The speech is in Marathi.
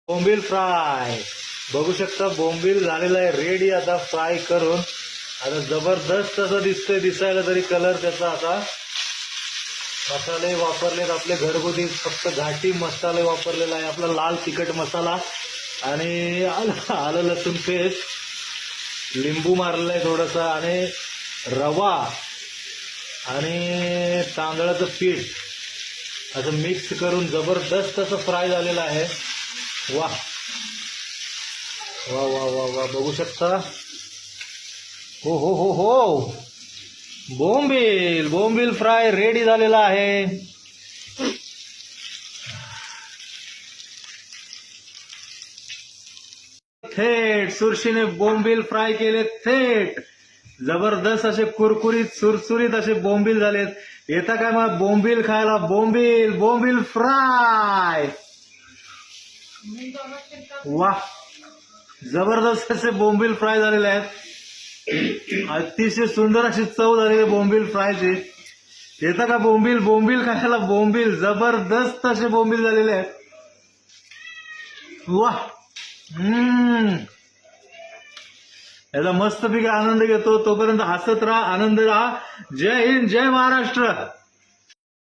बोंबील फ्राय बघू शकता. बोंबील झालेला आहे रेडी आता फ्राय करून. आता जबरदस्त असं दिसतंय, दिसायला तरी कलर त्याचा. आता मसाले वापरलेत आपले घरगुती, फक्त घाटी मसाले वापरलेला आहे आपला लाल तिखट मसाला आणि आलं लसूण पेस्ट, लिंबू मारलेलं आहे थोडंसं आणि रवा आणि तांदळाचं पीठ असं मिक्स करून जबरदस्त असं फ्राय झालेलं आहे. वा वा वा वा वा बघू शकता. हो हो हो हो, बोंबील बोंबील फ्राय रेडी झालेला आहे. थेट सुरशीने बोंबील फ्राय केले. थेट जबरदस्त असे कुरकुरीत सुरसुरीत असे बोंबील झालेत. येता काय मग बोंबील खायला? बोंबील बोंबील फ्राय. वा, जबरदस्त असे बोंबील फ्राय झालेले आहेत. अतिशय सुंदर अशी चव झालेली बोंबील फ्रायची. येतं का बोंबील बोंबील खायला? बोंबील जबरदस्त असे बोंबील झालेले आहेत. वा, याचा मस्तपैकी आनंद घेतो. तोपर्यंत हसत राहा, आनंद राहा. जय हिंद, जय महाराष्ट्र.